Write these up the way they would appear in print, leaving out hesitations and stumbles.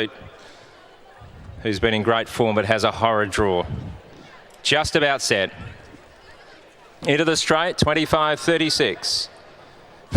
defeat, who's been in great form but has a horrid draw. Just about set. Into the straight, 25.36.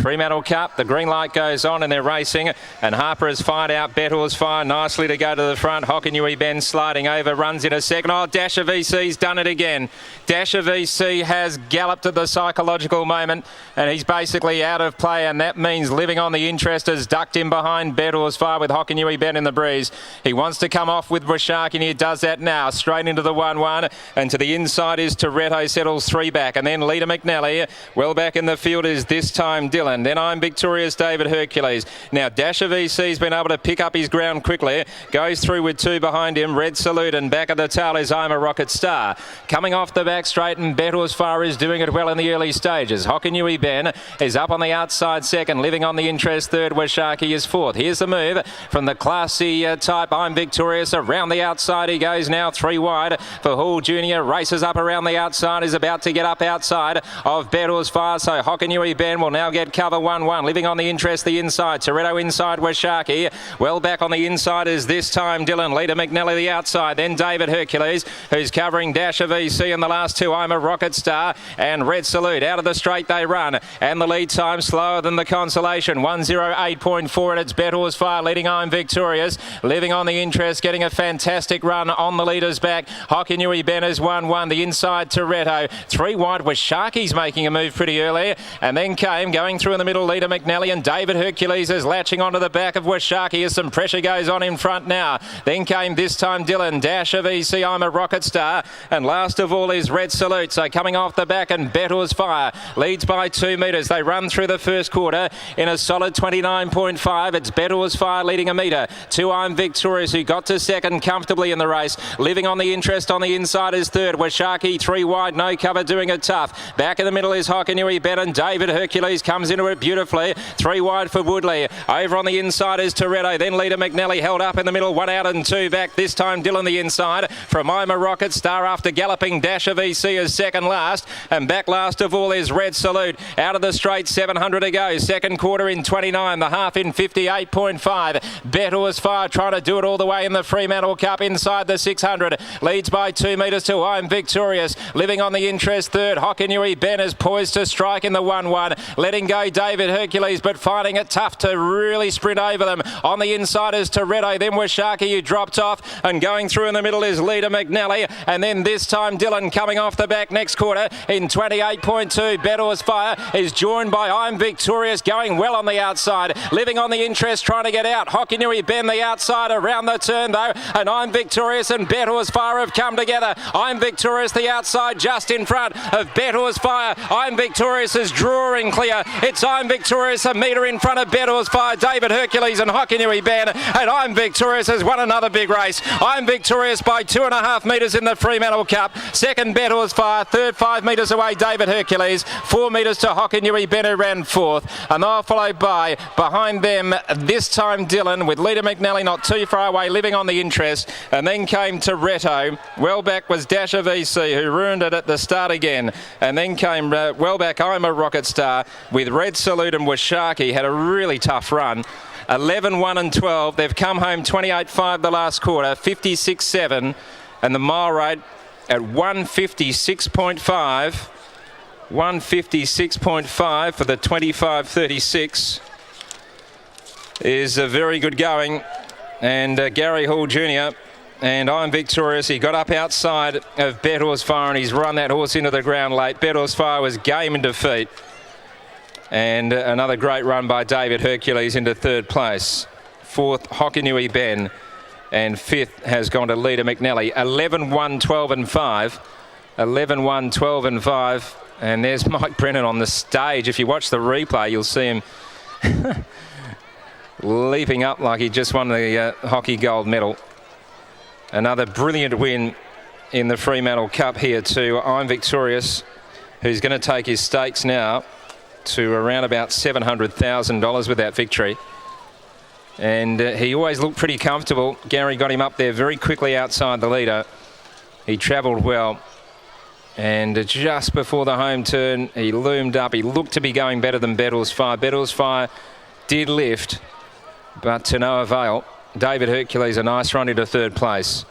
Fremantle Cup, the green light goes on and they're racing, and Harper has fired out. Bettor's Fire nicely to go to the front. Hockanui Ben sliding over, runs in a second. Oh, Dasher VC's done it again. Dasher VC has galloped at the psychological moment, and he's basically out of play, and that means Living on the Interest has ducked in behind Bettor's Fire with Hockanui Ben in the breeze. He wants to come off with Washaki, and he does that now. Straight into the 1-1, and to the inside is Toretto, settles 3 back, and then Leader McNally. Well back in the field is this time Dylan. Then I'm Victorious David Hercules. Now Dasher VC's been able to pick up his ground quickly. Goes through with 2 behind him. Red Salute, and back at the tail is I'm a Rocket Star. Coming off the back straight, and Bettor's Fire is doing it well in the early stages. Hockanui Ben is up on the outside second. Living on the Interest third. Washaki is fourth. Here's the move from the classy type I'm Victorious. Around the outside he goes now, 3 wide for Hall Junior. Races up around the outside. Is about to get up outside of Bettor's Fire. So Hockanui Ben will now get cover 1-1. Living on the Interest the inside. Toretto inside Washaki. Well back on the inside is this time Dylan. Leader McNally the outside. Then David Hercules, who's covering Dasher VC in the last 2. I'm a Rocket Star and Red Salute. Out of the straight they run, and the lead time slower than the Consolation. 1:08.4, and it's Bettor's Fire leading I'm Victorious. Living on the Interest getting a fantastic run on the leader's back. Hockanui Ben is 1-1. The inside Toretto. 3 wide. Washaki's making a move pretty early, and then came going through in the middle Leader McNally, and David Hercules is latching onto the back of Washaki as some pressure goes on in front now. Then came this time Dylan. Dasher VC, I'm a Rocket Star, and last of all is Red Salute. So coming off the back, and Bettor's Fire leads by 2 metres. They run through the first quarter in a solid 29.5. It's Bettor's Fire leading a metre. 2 I'm Victorious, who got to second comfortably in the race. Living on the Interest on the inside is third. Washaki 3 wide, no cover, doing it tough. Back in the middle is Hockanui Ben, and David Hercules comes into it beautifully. 3 wide for Woodley. Over on the inside is Toretto. Then Leader McNally held up in the middle. 1 out and 2 back. This time Dylan the inside from I'm a Rocket Star after galloping. Dasher VC is second last, and back last of all is Red Salute. Out of the straight, 700 to go. Second quarter in 29. The half in 58.5. Bettor's Fire trying to do it all the way in the Fremantle Cup inside the 600. Leads by 2 metres to I'm Victorious. Living on the Interest third. Hockanui Ben is poised to strike in the 1-1. Letting go David Hercules, but finding it tough to really sprint over them. On the inside is Toretto, then Washaki, who dropped off, and going through in the middle is Leader McNally, and then this time Dylan coming off the back next quarter in 28.2. Bettor's Fire is joined by I'm Victorious, going well on the outside. Living on the Interest, trying to get out. Hockanui Ben the outside around the turn though, and I'm Victorious and Bettor's Fire have come together. I'm Victorious the outside just in front of Bettor's Fire. I'm Victorious is drawing clear. It's I'm Victorious a metre in front of Bettor's Fire. David Hercules and Hockanui Ben, and I'm Victorious has won another big race. I'm Victorious by 2.5 metres in the Fremantle Cup. Second Bettor's Fire. Third 5 metres away David Hercules. 4 metres to Hockanui Ben, who ran fourth, and they'll follow by behind them this time Dylan, with Leader McNally not too far away. Living on the Interest, and then came Toretto. Well back was Dasher VC, who ruined it at the start again, and then came well back I'm a Rocket Star with Red Salute, and Washaki had a really tough run. 11, 1 and 12. They've come home 28.5 the last quarter, 56.7, and the mile rate at 156.5. 156.5 for the 25.36 is a very good going. And Gary Hall Jr. and I'm Victorious, he got up outside of Bettor's Fire, and he's run that horse into the ground late. Bettor's Fire was game in defeat. And another great run by David Hercules into third place. Fourth, Hockanui Ben. And fifth has gone to Leader McNally. 11, 1, 12 and 5. 11, 1, 12 and 5. And there's Mike Brennan on the stage. If you watch the replay, you'll see him leaping up like he just won the hockey gold medal. Another brilliant win in the Fremantle Cup here too. I'm Victorious, who's going to take his stakes now to around about $700,000 with that victory. And he always looked pretty comfortable. Gary got him up there very quickly outside the leader. He travelled well. And just before the home turn, he loomed up. He looked to be going better than Bettor's Fire. Bettor's Fire did lift, but to no avail. David Hercules, a nice run into third place.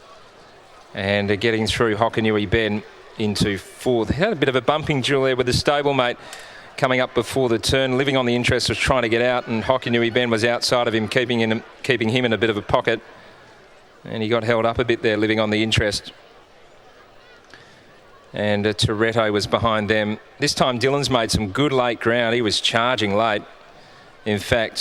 And getting through Hokanui Ben into fourth. He had a bit of a bumping duel there with the stablemate coming up before the turn. Living on the Interest was trying to get out, and Hokanui Ben was outside of him, keeping him in a bit of a pocket. And he got held up a bit there, Living on the Interest. And Toretto was behind them. This time Dylan's made some good late ground. He was charging late. In fact,